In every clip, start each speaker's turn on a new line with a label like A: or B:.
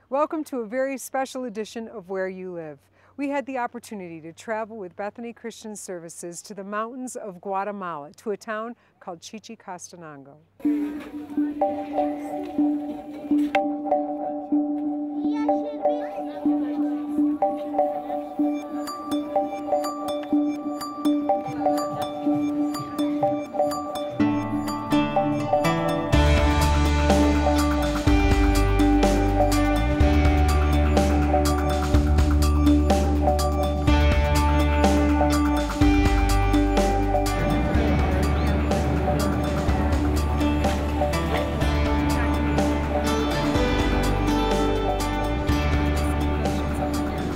A: Welcome to a very special edition of Where You Live. We had the opportunity to travel with Bethany Christian Services to the mountains of Guatemala, to a town called Chichicastenango.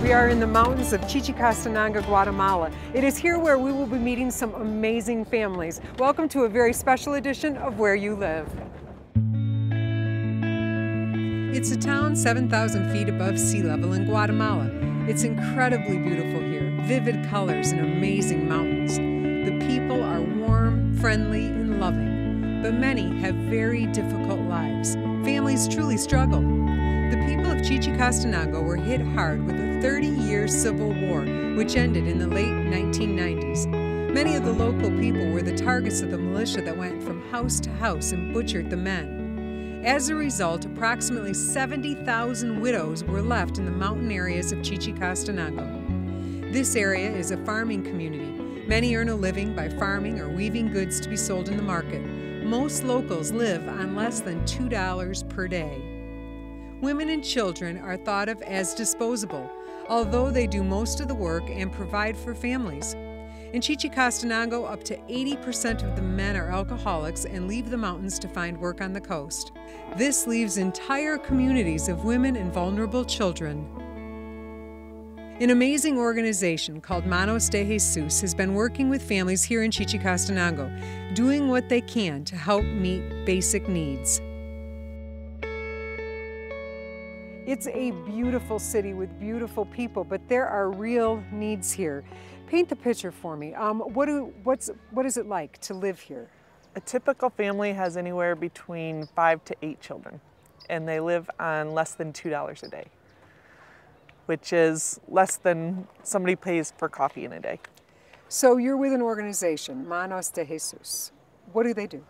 A: We are in the mountains of Chichicastenango, Guatemala. It is here where we will be meeting some amazing families. Welcome to a very special edition of Where You Live. It's a town 7,000 feet above sea level in Guatemala. It's incredibly beautiful here, vivid colors and amazing mountains. The people are warm, friendly, and loving, but many have very difficult lives. Families truly struggle. The people of Chichicastenango were hit hard with a 30-year civil war, which ended in the late 1990s. Many of the local people were the targets of the militia that went from house to house and butchered the men. As a result, approximately 70,000 widows were left in the mountain areas of Chichicastenango. This area is a farming community. Many earn a living by farming or weaving goods to be sold in the market. Most locals live on less than $2 per day. Women and children are thought of as disposable, although they do most of the work and provide for families. In Chichicastenango, up to 80% of the men are alcoholics and leave the mountains to find work on the coast. This leaves entire communities of women and vulnerable children. An amazing organization called Manos de Jesus has been working with families here in Chichicastenango, doing what they can to help meet basic needs. It's a beautiful city with beautiful people, but there are real needs here. Paint the picture for me. What is it like to live here?
B: A typical family has anywhere between 5 to 8 children, and they live on less than $2 a day, which is less than somebody pays for coffee in a day.
A: So you're with an organization, Manos de Jesus. What do they do?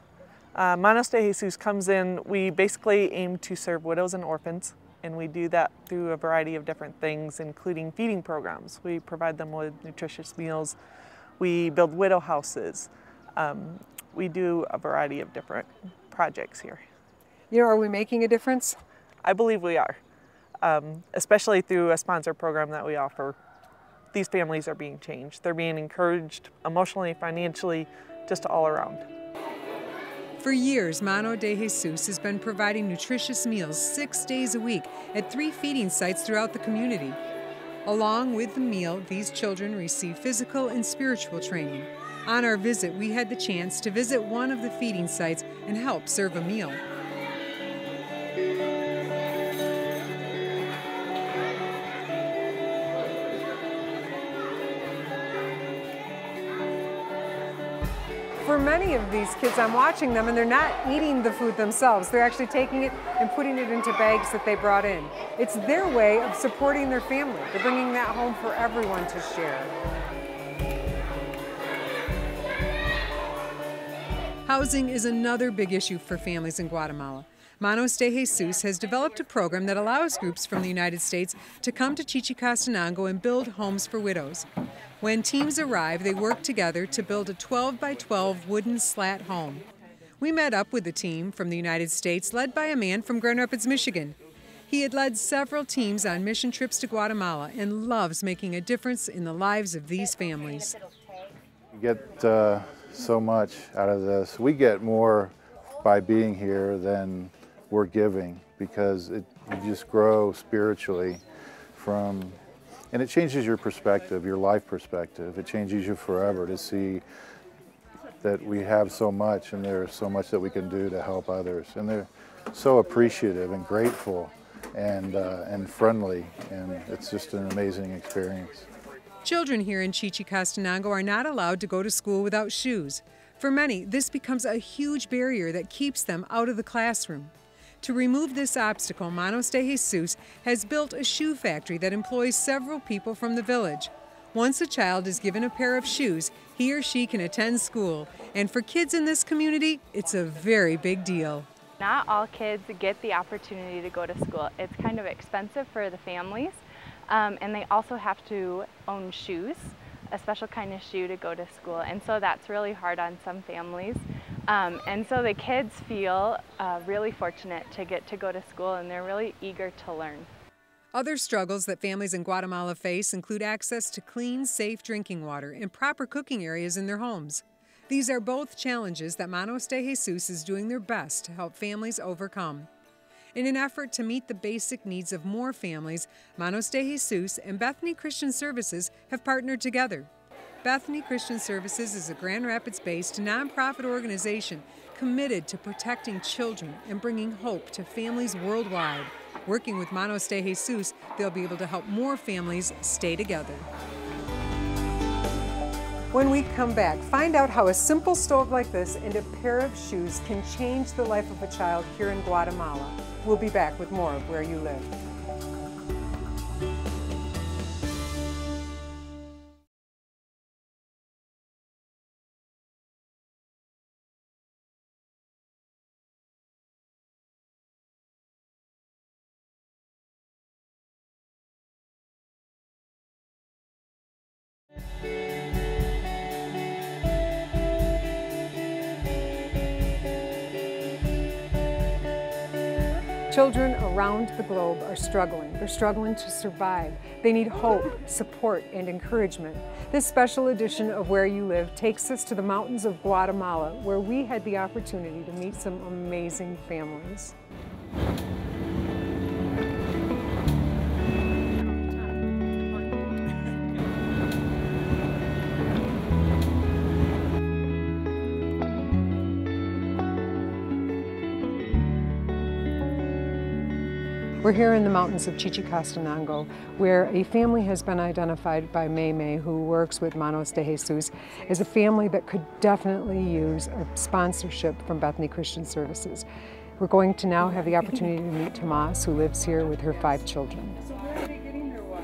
B: Manos de Jesus comes in, we basically aim to serve widows and orphans, and we do that through a variety of different things, including feeding programs. We provide them with nutritious meals. We build widow houses. We do a variety of different projects here.
A: You know, are we making a difference?
B: I believe we are, especially through a sponsor program that we offer. These families are being changed. They're being encouraged emotionally, financially, just all around.
A: For years, Mano de Jesus has been providing nutritious meals 6 days a week at 3 feeding sites throughout the community. Along with the meal, these children receive physical and spiritual training. On our visit, we had the chance to visit one of the feeding sites and help serve a meal. For many of these kids, I'm watching them and they're not eating the food themselves. They're actually taking it and putting it into bags that they brought in. It's their way of supporting their family. They're bringing that home for everyone to share. Housing is another big issue for families in Guatemala. Manos de Jesus has developed a program that allows groups from the United States to come to Chichicastenango and build homes for widows. When teams arrive, they work together to build a 12 by 12 wooden slat home. We met up with a team from the United States led by a man from Grand Rapids, Michigan. He had led several teams on mission trips to Guatemala and loves making a difference in the lives of these families.
C: We get so much out of this. We get more by being here than we're giving, because you just grow spiritually and it changes your perspective, your life perspective. It changes you forever to see that we have so much and there's so much that we can do to help others. And they're so appreciative and grateful and friendly, and it's just an amazing experience.
A: Children here in Chichicastenango are not allowed to go to school without shoes. For many, this becomes a huge barrier that keeps them out of the classroom. To remove this obstacle, Manos de Jesus has built a shoe factory that employs several people from the village. Once a child is given a pair of shoes, he or she can attend school. And for kids in this community, it's a very big deal.
D: Not all kids get the opportunity to go to school. It's kind of expensive for the families, and they also have to own shoes, a special kind of shoe to go to school, and so that's really hard on some families. And so the kids feel really fortunate to get to go to school, and they're really eager to learn.
A: Other struggles that families in Guatemala face include access to clean, safe drinking water and proper cooking areas in their homes. These are both challenges that Manos de Jesus is doing their best to help families overcome. In an effort to meet the basic needs of more families, Manos de Jesus and Bethany Christian Services have partnered together. Bethany Christian Services is a Grand Rapids-based nonprofit organization committed to protecting children and bringing hope to families worldwide. Working with Manos de Jesus, they'll be able to help more families stay together. When we come back, find out how a simple stove like this and a pair of shoes can change the life of a child here in Guatemala. We'll be back with more of Where You Live. Children around the globe are struggling. They're struggling to survive. They need hope, support, and encouragement. This special edition of Where You Live takes us to the mountains of Guatemala, where we had the opportunity to meet some amazing families. We're here in the mountains of Chichicastenango, where a family has been identified by May, who works with Manos de Jesus, as a family that could definitely use a sponsorship from Bethany Christian Services. We're going to now have the opportunity to meet Tomas, who lives here with her 5 children. So where are they getting their water?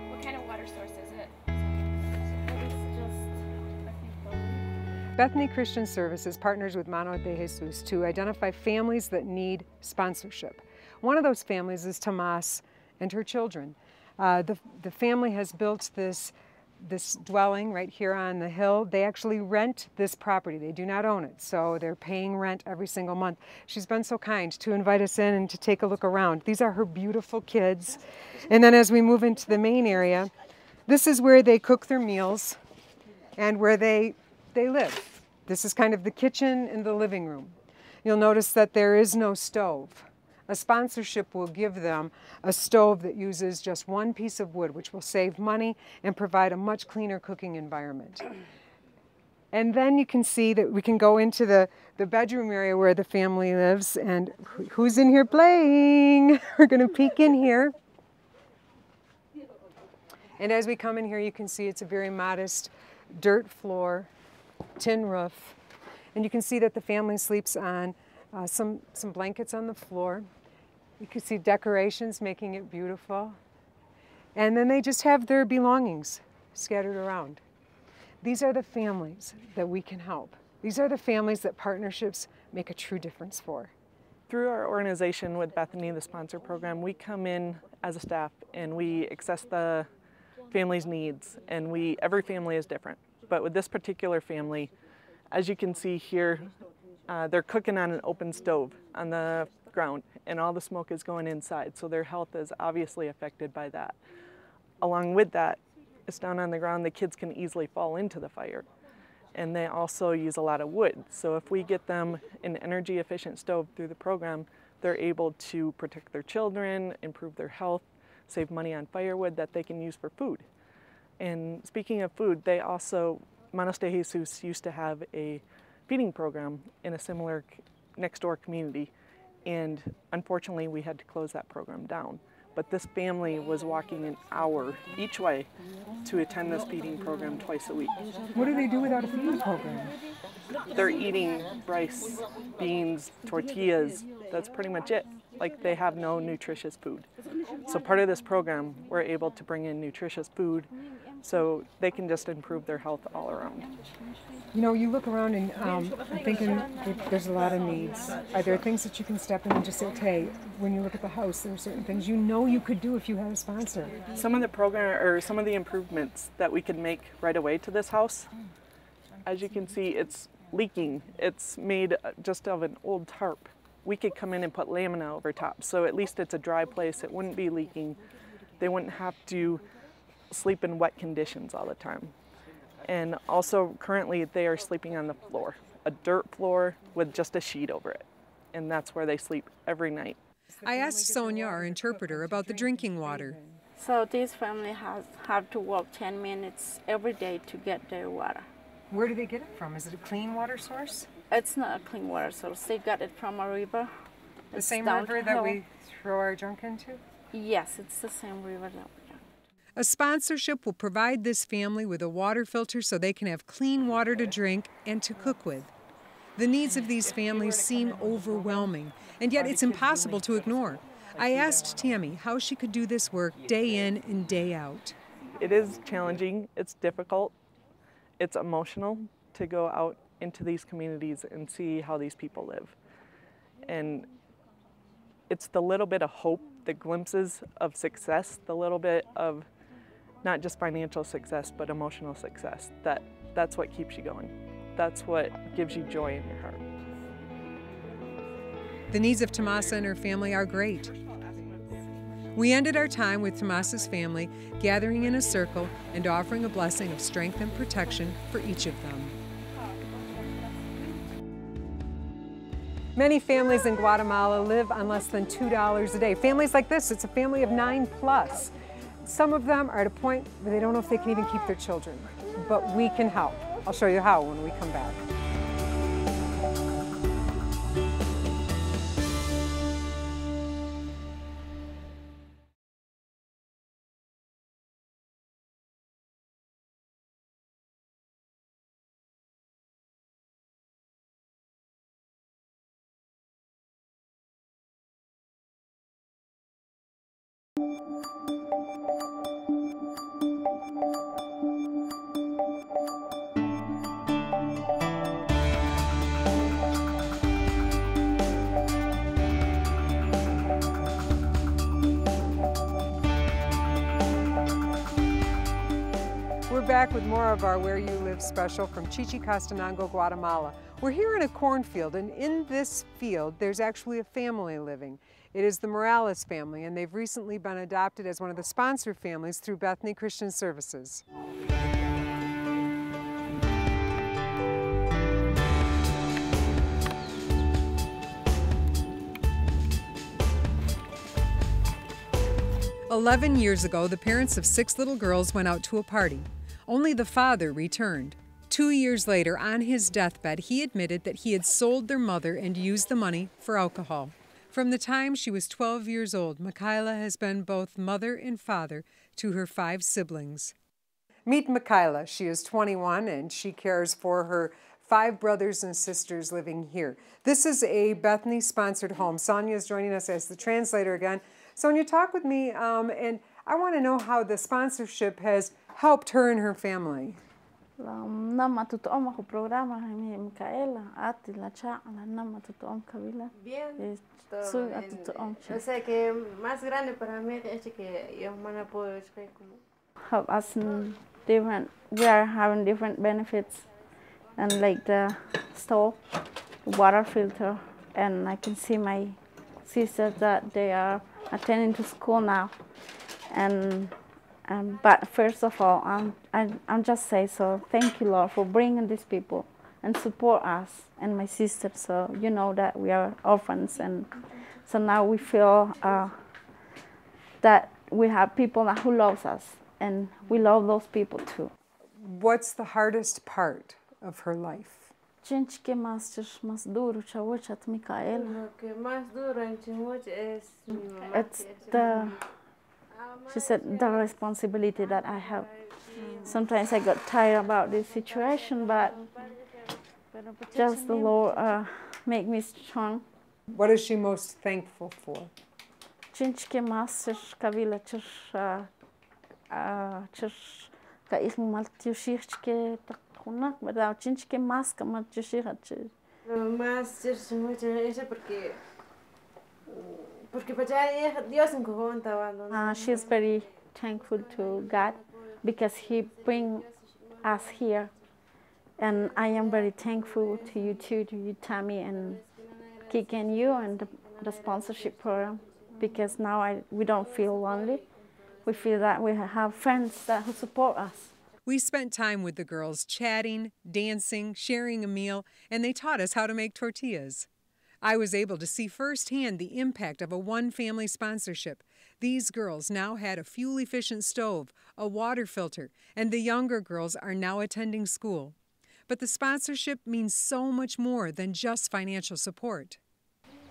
D: What kind of water source is it?
A: Bethany Christian Services partners with Manos de Jesus to identify families that need sponsorship. One of those families is Tomas and her children. The family has built this dwelling right here on the hill. They actually rent this property. They do not own it, so they're paying rent every single month. She's been so kind to invite us in and to take a look around. These are her beautiful kids. And then as we move into the main area, this is where they cook their meals and where they live. This is kind of the kitchen and the living room. You'll notice that there is no stove. A sponsorship will give them a stove that uses just one piece of wood, which will save money and provide a much cleaner cooking environment. And then you can see that we can go into the bedroom area where the family lives, and who's in here playing? We're going to peek in here. And as we come in here, you can see it's a very modest dirt floor, tin roof, and you can see that the family sleeps on some blankets on the floor. You can see decorations making it beautiful, and then they just have their belongings scattered around. These are the families that we can help. These are the families that partnerships make a true difference for.
B: Through our organization with Bethany, the sponsor program, we come in as a staff and we assess the family's needs, and every family is different. But with this particular family, as you can see here, they're cooking on an open stove on the ground, and all the smoke is going inside, so their health is obviously affected by that. Along with that, it's down on the ground, the kids can easily fall into the fire. And they also use a lot of wood, so if we get them an energy efficient stove through the program, they're able to protect their children, improve their health, save money on firewood that they can use for food. And speaking of food, they also, Manos de Jesus used to have a feeding program in a similar next door community, and unfortunately we had to close that program down. but this family was walking an hour each way to attend this feeding program twice a week.
A: What do they do without a feeding program?
B: They're eating rice, beans, tortillas. That's pretty much it. Like, they have no nutritious food. So part of this program, we're able to bring in nutritious food so they can just improve their health all around.
A: You know, you look around and I'm thinking that there's a lot of needs. Are there things that you can step in and just say, okay, when you look at the house, there are certain things you know you could do if you had a sponsor?
B: Some of the program, or some of the improvements that we could make right away to this house, as you can see, it's leaking. It's made just of an old tarp. We could come in and put lamina over top, so at least it's a dry place. It wouldn't be leaking. They wouldn't have to sleep in wet conditions all the time. And also, currently, they are sleeping on the floor, a dirt floor with just a sheet over it. And that's where they sleep every night.
A: I asked Sonia, our interpreter, about the drinking water.
E: So this family have to walk 10 minutes every day to get their water.
A: Where do they get it from? Is it a clean water source?
E: It's not a clean water source. They got it from a river.
A: The
E: It's
A: same
E: down
A: river
E: the
A: that
E: hill.
A: we throw our junk into?
E: Yes, it's the same river that we got.
A: A sponsorship will provide this family with a water filter so they can have clean water to drink and to cook with. The needs of these families seem overwhelming, and yet it's impossible to ignore. I asked Tammy how she could do this work day in and day out.
B: It is challenging, it's difficult, it's emotional to go out into these communities and see how these people live. And it's the little bit of hope, the glimpses of success, the little bit of not just financial success, but emotional success. That's what keeps you going. That's what gives you joy in your heart.
A: The needs of Tomasa and her family are great. We ended our time with Tomasa's family, gathering in a circle and offering a blessing of strength and protection for each of them. Many families in Guatemala live on less than $2 a day. Families like this, it's a family of 9+. Some of them are at a point where they don't know if they can even keep their children, but we can help. I'll show you how when we come back. We're back with more of our Where You Live special from Chichicastenango, Guatemala. We're here in a cornfield, and in this field there's actually a family living. It is the Morales family, and they've recently been adopted as one of the sponsor families through Bethany Christian Services. "11 years ago, the parents of 6 little girls went out to a party. Only the father returned. 2 years later, on his deathbed, he admitted that he had sold their mother and used the money for alcohol. From the time she was 12 years old, Michaela has been both mother and father to her 5 siblings. Meet Michaela. She is 21 and she cares for her 5 brothers and sisters living here. This is a Bethany-sponsored home. Sonia is joining us as the translator again. Sonia, talk with me, and I want to know how the sponsorship has helped her and her family.
E: Nama tutuom ako programa ni Micaela ati la cha la nama tutuom kabila.
F: Bien.
E: Soy a tutuom.
F: O sea que más grande para mí es que yo no puedo escribir como.
E: Help us in different. We are having different benefits, and like the stove, water filter, and I can see my sisters that they are attending to school now, and. But first of all, I'm just say so. Thank you, Lord, for bringing these people and support us and my sister. So you know that we are orphans, and so now we feel that we have people who loves us, and we love those people too.
A: What's the hardest part of her life?
E: Gente que más duro, chawachat Micaela.
F: Lo que más duro en Chimuch es mi mamá.
E: It's the She said the responsibility that I have. Sometimes I got tired about this situation, but just the Lord make me strong.
A: What is she most thankful for?
E: Chinchke master kavila ka ismu maltiushirchke takunak, but chinchke maska maltiushirchke.
F: Más mucho eso porque para allá Dios en
E: She's very thankful to God because He bring us here, and I am very thankful to you too, to you Tammy and Kiki and you and the sponsorship program, because now we don't feel lonely. We feel that we have friends who support us.
A: We spent time with the girls, chatting, dancing, sharing a meal, and they taught us how to make tortillas. I was able to see firsthand the impact of a one-family sponsorship. These girls now had a fuel-efficient stove, a water filter, and the younger girls are now attending school. But the sponsorship means so much more than just financial support.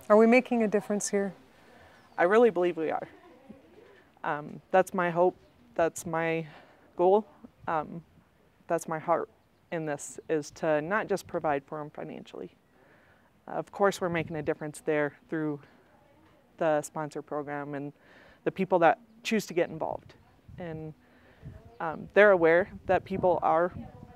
A: Are we making a difference here?
B: I really believe we are. That's my hope. That's my goal. That's my heart in this, is to not just provide for them financially. Of course, we're making a difference there through the sponsor program and the people that choose to get involved. And they're aware that people are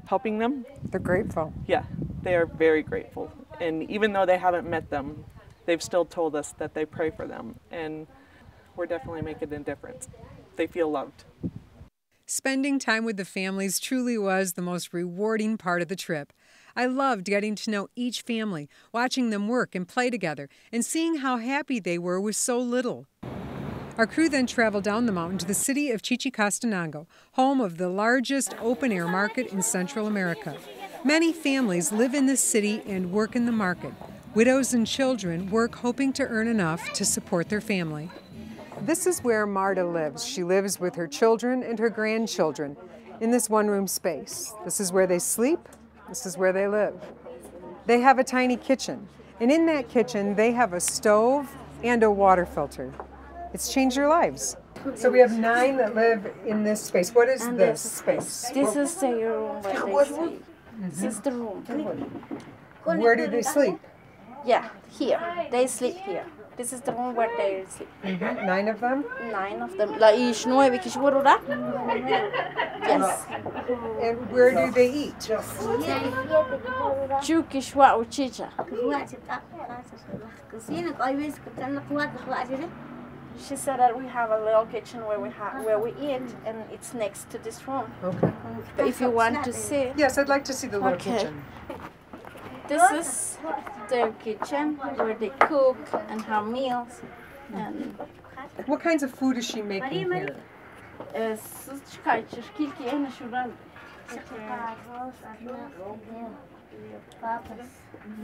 B: helping them.
A: They're grateful.
B: Yeah, they are very grateful. And even though they haven't met them, they've still told us that they pray for them. And we're definitely making a difference. They feel loved.
A: Spending time with the families truly was the most rewarding part of the trip. I loved getting to know each family, watching them work and play together, and seeing how happy they were with so little. Our crew then traveled down the mountain to the city of Chichicastenango, home of the largest open-air market in Central America. Many families live in this city and work in the market. Widows and children work hoping to earn enough to support their family. This is where Marta lives. She lives with her children and her grandchildren in this one-room space. This is where they sleep. This is where they live. They have a tiny kitchen, and in that kitchen they have a stove and a water filter. It's changed their lives. So we have 9 that live in this space. What is this space?
E: This is the room where they sleep. This is the room.
A: Where do they sleep?
E: Yeah, here. They sleep here. This is the room where they sleep.
A: 9 of them?
E: 9 of them. La ish 9 que shwara? Yes.
A: And where do they eat?
E: Chukishwa uchicha. She said that we have a little kitchen where we eat, and it's next to this room.
A: Okay.
E: But if you want to see,
A: Yes, I'd like to see the little kitchen.
E: this is their kitchen where they cook and have meals. And
A: What kinds of food is she making here?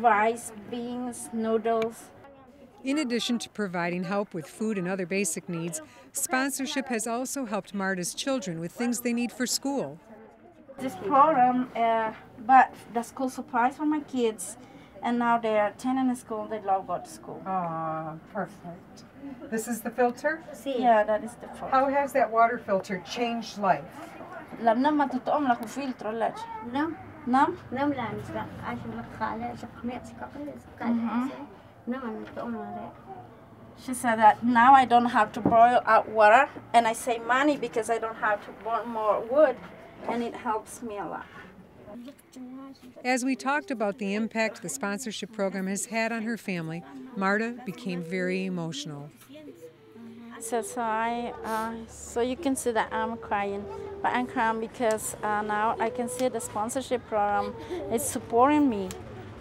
E: rice, beans, noodles.
A: In addition to providing help with food and other basic needs, sponsorship has also helped Marta's children with things they need for school.
E: This program, but the school supplies for my kids, and now they are 10 in school. They love go to school.
A: Ah, perfect. This is the filter?
E: Yeah, that is the first.
A: How has that water filter changed life?
E: لما ما تطعم لك فلتر ولا
G: نعم
E: نعم
G: نعم لا نسبة عشان الخالة شقمية
E: She said that now I don't have to boil out water, and I save money because I don't have to burn more wood, and it helps me a lot.
A: As we talked about the impact the sponsorship program has had on her family, Marta became very emotional.
E: So you can see that I'm crying, but I'm crying because now I can see the sponsorship program is supporting me,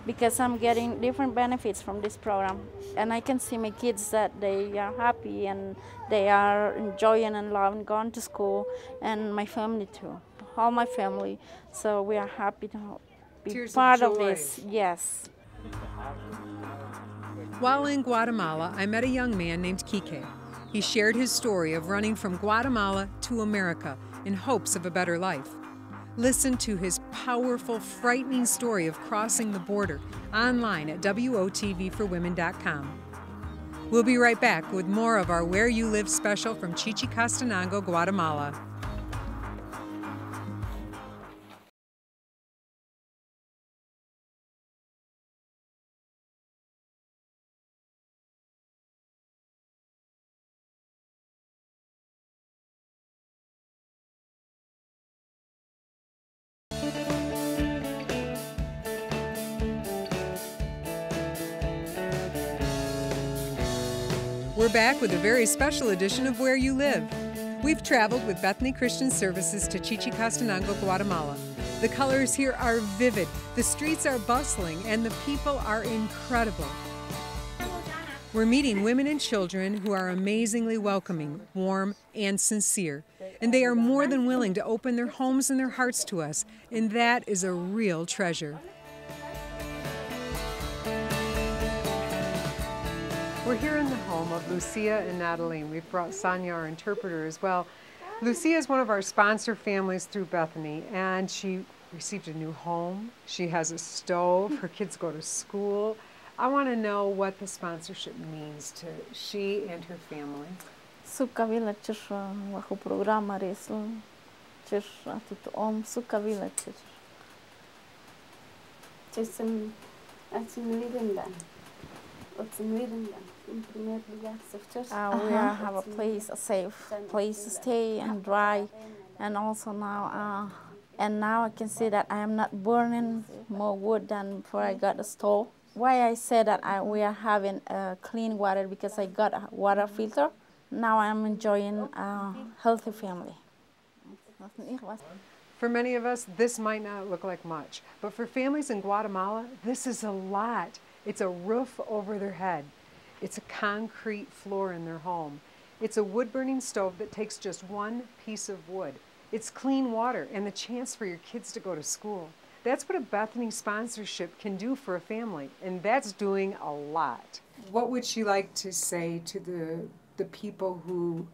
E: because I'm getting different benefits from this program, and I can see my kids that they are happy and they are enjoying and loving going to school, and my family too, all my family. So we are happy to be
A: Tears
E: part
A: of
E: of
A: joy.
E: this. Yes.
A: While in Guatemala, I met a young man named Kike. He shared his story of running from Guatemala to America in hopes of a better life. Listen to his powerful, frightening story of crossing the border online at WOTVforwomen.com. We'll be right back with more of our Where You Live special from Chichicastenango, Guatemala. We're back with a very special edition of Where You Live. We've traveled with Bethany Christian Services to Chichicastenango, Guatemala. The colors here are vivid, the streets are bustling, and the people are incredible. We're meeting women and children who are amazingly welcoming, warm, and sincere. And they are more than willing to open their homes and their hearts to us, and that is a real treasure. We're here in the home of Lucia and Natalie. We've brought Sonia, our interpreter, as well. Lucia is one of our sponsor families through Bethany, and she received a new home. She has a stove. Her kids go to school. I want to know what the sponsorship means to she and her family.
E: Sukavila wahu programa resl atutu om sukavila
G: Jason Atsinlidendan.
E: We have a place, a safe place to stay and dry, and also now I can see that I am not burning more wood than before I got the stove. Why I say that we are having clean water, because I got a water filter. Now I'm enjoying a healthy family.
A: For many of us, this might not look like much, but for families in Guatemala, this is a lot. It's a roof over their head. It's a concrete floor in their home. It's a wood-burning stove that takes just one piece of wood. It's clean water and the chance for your kids to go to school. That's what a Bethany sponsorship can do for a family, and that's doing a lot. What would she like to say to the people who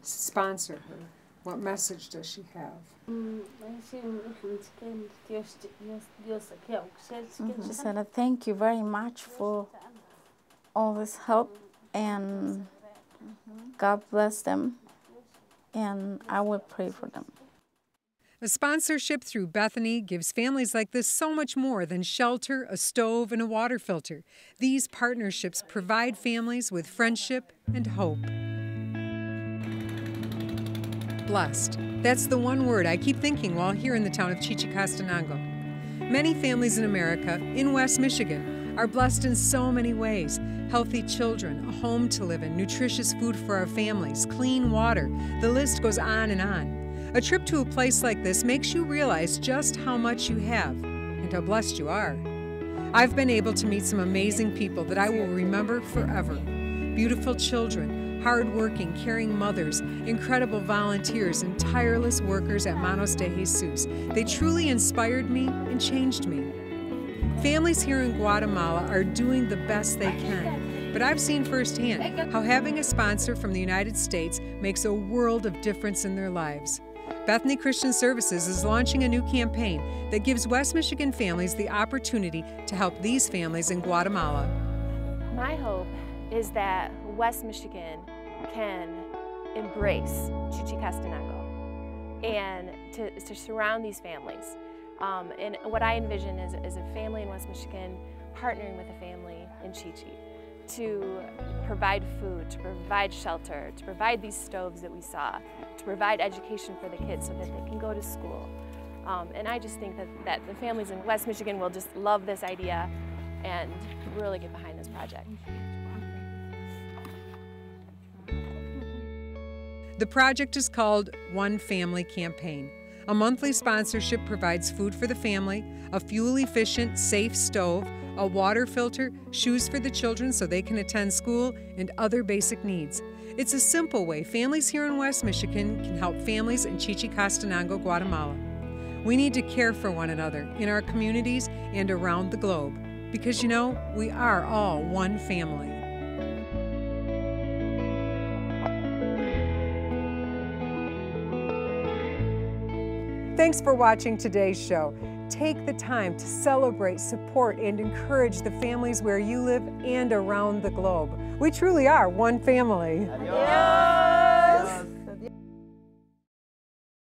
A: sponsor her? What message does she have?
E: She said, thank you very much for all this help, and God bless them, and I will pray for them.
A: A sponsorship through Bethany gives families like this so much more than shelter, a stove, and a water filter. These partnerships provide families with friendship and hope. Blessed. That's the one word I keep thinking while here in the town of Chichicastenango. Many families in America, in West Michigan, are blessed in so many ways. Healthy children, a home to live in, nutritious food for our families, clean water. The list goes on and on. A trip to a place like this makes you realize just how much you have and how blessed you are. I've been able to meet some amazing people that I will remember forever. Beautiful children, hard-working, caring mothers, incredible volunteers, and tireless workers at Manos de Jesus. They truly inspired me and changed me. Families here in Guatemala are doing the best they can, but I've seen firsthand how having a sponsor from the United States makes a world of difference in their lives. Bethany Christian Services is launching a new campaign that gives West Michigan families the opportunity to help these families in Guatemala.
H: My hope is that West Michigan can embrace Chichicastenango and to surround these families. And what I envision is a family in West Michigan partnering with a family in Chichi to provide food, to provide shelter, to provide these stoves that we saw, to provide education for the kids so that they can go to school. And I just think that the families in West Michigan will just love this idea and really get behind this project.
A: The project is called One Family Campaign. A monthly sponsorship provides food for the family, a fuel-efficient, safe stove, a water filter, shoes for the children so they can attend school, and other basic needs. It's a simple way families here in West Michigan can help families in Chichicastenango, Guatemala. We need to care for one another in our communities and around the globe, because you know, we are all one family. Thanks for watching today's show. Take the time to celebrate, support, and encourage the families where you live and around the globe. We truly are one family.
I: Adios.